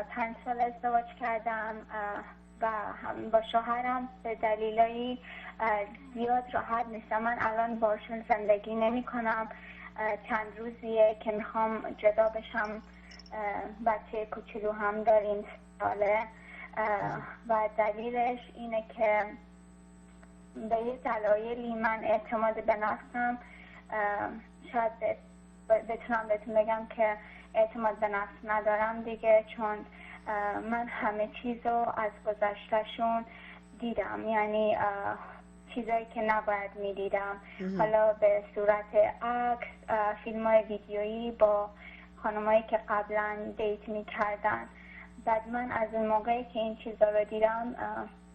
5 سال ازدواج کردم و هم با شوهرم به دلیلایی زیاد راحت نیستم. من الان باشون زندگی نمی کنم. چند روزیه که میخوام جدا بشم. بچه کوچولو هم داریم ساله و دلیلش اینه که به یه دلایلی من اعتماد به نفسم شاید بتونم بهتون بگم که اعتماد به نفس ندارم دیگه، چون من همه چیزو از گذشتهشون دیدم، یعنی چیزایی که نباید میدیدم، حالا به صورت عکس، فیلم‌های ویدیویی با خانمایی که قبلا دیت میکردن. بعد من از اون موقعی که این چیزا رو دیدم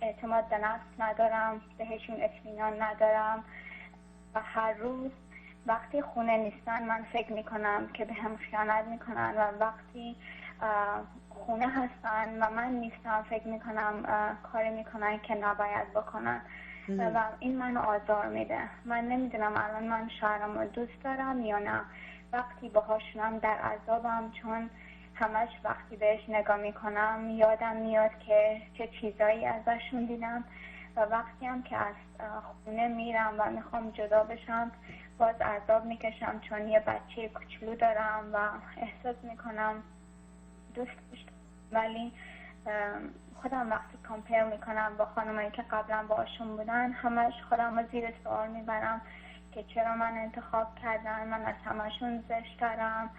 اعتماد به نفس ندارم، بهشون اطمینان ندارم و هر روز وقتی خونه نیستن من فکر میکنم که به هم خیانت میکنن و وقتی خونه هستن و من نیستم فکر میکنم کاری میکنن که نباید بکنن و این منو آزار میده. من نمیدونم الان من شوهرم رو دوست دارم یا نه. وقتی باهاشونم در عذابم، چون همش وقتی بهش نگاه میکنم یادم میاد که چه چیزایی ازشون دیدم و وقتی هم که از خونه میرم و میخوام جدا بشم باز عذاب میکشم، چون یه بچه کوچولو دارم و احساس میکنم دوست داشتم، ولی خودم وقتی کامپیر میکنم با خانمایی که قبلا باشون بودن همش خودم رو زیر سوال میبرم که چرا من انتخاب کردم، من از همشون زشترم،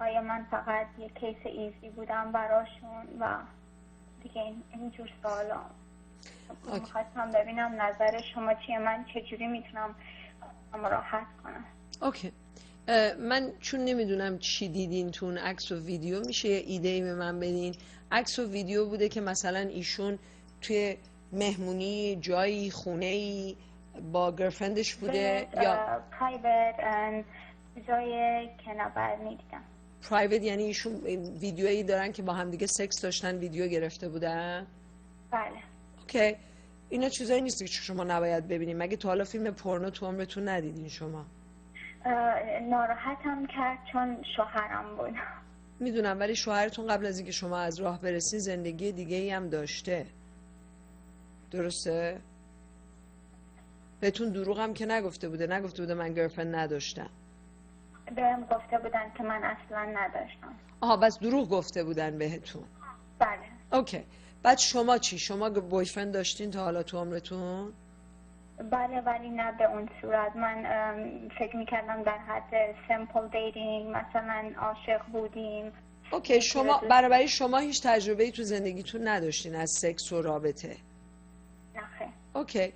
آیا من فقط یه کیس ایزی بودم براشون و دیگه اینجور سوالا. میخواستم ببینم نظر شما چیه، من چجوری میتونم راحت کنم. اوکی. من چون نمیدونم چی دیدین تو اون عکس و ویدیو، میشه یه ایده‌ای به من بدین؟ عکس و ویدیو بوده که مثلا ایشون توی مهمونی جایی خونه‌ای با گرفرندش بوده یا پرایوت جایی که نباید میدیدم. پرایوت یعنی ایشون ویدیویی دارن که با هم دیگه سکس داشتن، ویدیو گرفته بودن؟ بله. اوکی. اینا چیزایی نیست که شما نباید ببینید. مگه تا حالا فیلم پورنو تو عمرتون ندیدین شما؟ ناراحتم کرد چون شوهرم بود. میدونم، ولی شوهرتون قبل از اینکه شما از راه برسین زندگی دیگه ای هم داشته، درسته؟ بهتون دروغ هم که نگفته بوده من گرفرند نداشتم. بهم گفته بودن که من اصلا نداشتم. آها، بس دروغ گفته بودن بهتون. بله. اوکی. بعد شما چی؟ شما بویفرند داشتین تا حالا تو عمرتون؟ بله، ولی نه به اون صورت. من فکر میکردم در حد سیمپل دیتینگ، مثلا عاشق بودیم. اوکی. شما برای شما هیچ تجربه‌ای تو زندگیتون نداشتین از سکس و رابطه؟ نه. اوکی.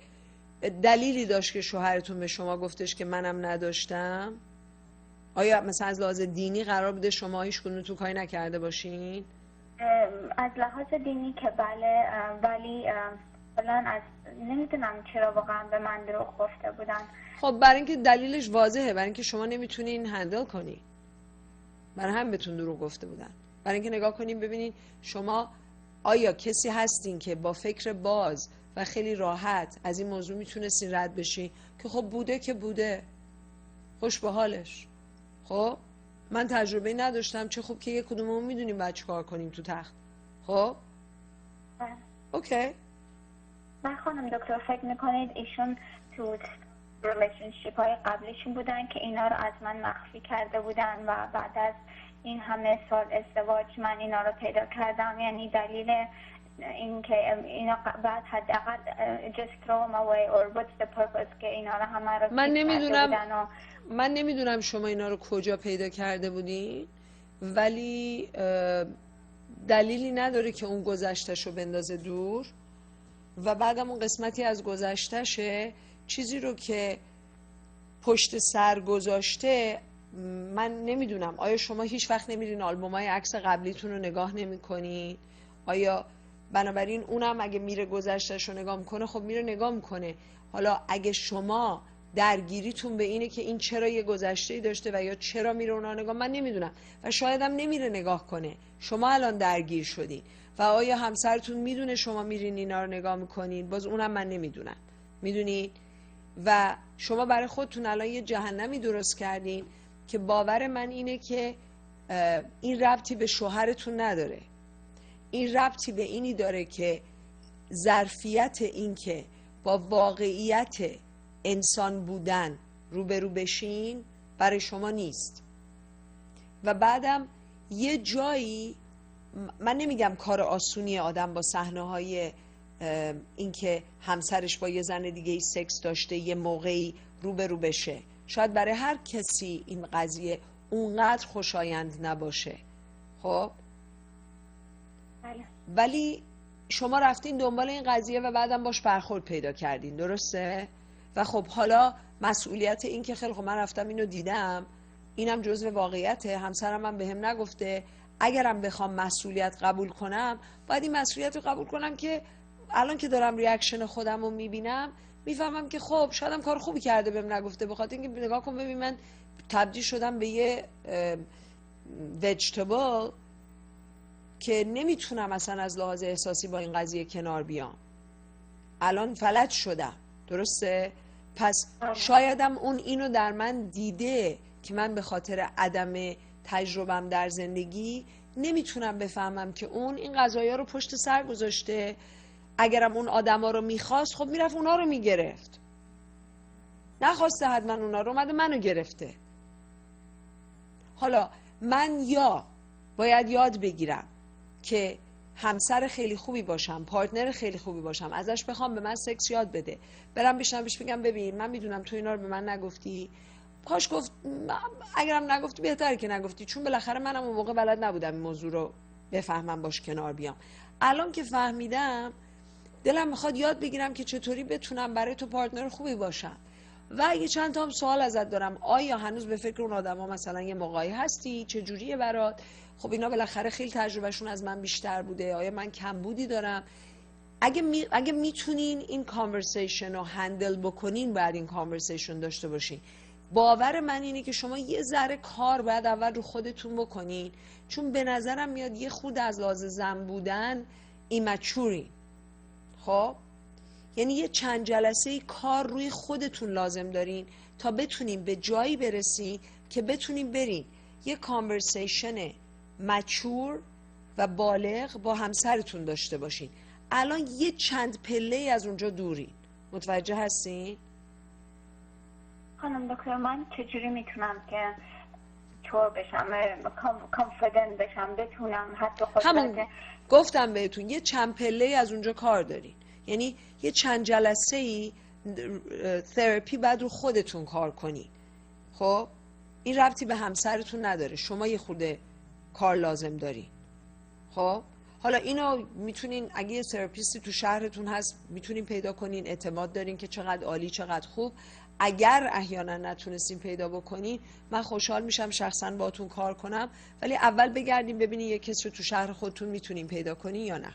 دلیلی داشت که شوهرتون به شما گفتش که منم نداشتم؟ آیا مثلا از لحاظ دینی قرار بوده شما هیچ کدومتون کاری نکرده باشین؟ از لحاظ دینی که بله، ولی الان از نمیدونم چرا واقعا به من دروغ گفته بودن. خب برای اینکه دلیلش واضحه، برای اینکه شما نمیتونین هندل کنی، برای هم بهتون دروغ گفته بودن. برای اینکه نگاه کنین ببینین شما آیا کسی هستین که با فکر باز و خیلی راحت از این موضوع میتونستین رد بشین که خب بوده که بوده، خوش به حالش. خب من تجربه نداشتم، چه خوب که یک کدوممون میدونیم باید چی کار کنیم تو تخت. خب اوکی. من خانم دکتر فکر میکنید ایشون تو ریلیشنشیپ های قبلشون بودن که اینا رو از من مخفی کرده بودن و بعد از این همه سال ازدواج من اینا رو پیدا کردم؟ یعنی دلیل این که اینا بعد حداقل just throw them away or what's the purpose که اینا رو همه رو من نمیدونم شما اینا رو کجا پیدا کرده بودین، ولی دلیلی نداره که اون گذشتش رو بندازه دور و بعدم اون قسمتی از گذشتشه چیزی رو که پشت سر گذاشته. من نمیدونم آیا شما هیچ وقت نمیرین آلبومای عکس قبلیتون رو نگاه نمی‌کنین؟ آیا بنابراین اونم اگه میره گذشتش رو نگاه میکنه خب میره نگاه میکنه. حالا اگه شما درگیریتون به اینه که این چرا یه گذشته‌ای داشته و یا چرا میره اونا نگاه، من نمیدونم و شاید هم نمیره نگاه کنه. شما الان درگیر شدین و آیا همسرتون میدونه شما میرین اینا رو نگاه میکنین؟ باز اونم من نمیدونم. میدونین؟ و شما برای خودتون الان یه جهنمی درست کردین که باور من اینه که این ربطی به شوهرتون نداره. این ربطی به اینی داره که ظرفیت این که با واقعیت انسان بودن روبرو بشین برای شما نیست. و بعدم یه جایی، من نمیگم کار آسونی آدم با صحنه‌های این که همسرش با یه زن دیگه سکس داشته یه موقعی روبرو بشه، شاید برای هر کسی این قضیه اونقدر خوشایند نباشه. خب ولی شما رفتین دنبال این قضیه و بعدم باش برخورد پیدا کردین، درسته؟ و خب حالا مسئولیت این که خیلی خب من رفتم اینو دیدم، اینم جزء واقعیته، همسرم هم بهم نگفته، اگرم بخوام مسئولیت قبول کنم باید این مسئولیت رو قبول کنم که الان که دارم ریاکشن خودم رو میبینم میفهمم که خب شایدم کار خوبی کرده بهم نگفته، بخاطر اینکه نگاه کن ببین من تبدیل شدم به یه ویجیتابل که نمیتونم اصلا از لحاظ احساسی با این قضیه کنار بیام، الان فلج شدم، درسته؟ پس شایدم اون اینو در من دیده که من به خاطر عدم تجربم در زندگی نمیتونم بفهمم که اون این قضایا رو پشت سر گذاشته، اگرم اون آدما رو میخواست خب میرفت اونا رو میگرفت، نخواسته حتما اونا رو اومده منو گرفته. حالا من یا باید یاد بگیرم که همسر خیلی خوبی باشم، پارتنر خیلی خوبی باشم، ازش بخوام به من سکس یاد بده، برم بشنم بهش بگم ببین من میدونم تو اینا رو به من نگفتی، کاش گفت، اگرم نگفتی بهتره که نگفتی، چون بالاخره منم اون موقع بلد نبودم این موضوع رو بفهمم باش کنار بیام. الان که فهمیدم دلم میخواد یاد بگیرم که چطوری بتونم برای تو پارتنر خوبی باشم. و یه چند تا هم سوال ازت دارم، آیا هنوز به فکر اون آدما مثلا یه موقعی هستی؟ چه جوریه برات؟ خب اینا بالاخره خیلی تجربهشون از من بیشتر بوده، آیا من کمبودی دارم؟ اگه میتونین این کانورسیشن رو هندل بکنین، بعد این کانورسیشن داشته باشین. باور من اینه که شما یه ذره کار باید اول رو خودتون بکنین، چون به نظرم میاد یه خود از لحاظ زن بودن ایمچورین. خب یعنی یه چند جلسه کار روی خودتون لازم دارین تا بتونین به جایی برسین که بتونین برین یه کانورسیشن مچور و بالغ با همسرتون داشته باشین. الان یه چند پله از اونجا دورین، متوجه هستین؟ خانم دکتر من چجوری میتونم که طور بشم، کانفیدنت بشم، بتونم حتی همون گفتم بهتون یه چند پله از اونجا کار دارین، یعنی یه چند جلسه ای تراپی بعد رو خودتون کار کنین. خب این ربطی به همسرتون نداره، شما یه خورده کار لازم دارین. خب حالا اینو میتونین اگه یه تراپیستی تو شهرتون هست میتونین پیدا کنین، اعتماد دارین که چقدر عالی چقدر خوب. اگر احیانا نتونستین پیدا بکنین من خوشحال میشم شخصا باهاتون کار کنم، ولی اول بگردین ببینین یه کسی رو تو شهر خودتون میتونین پیدا کنین یا نه.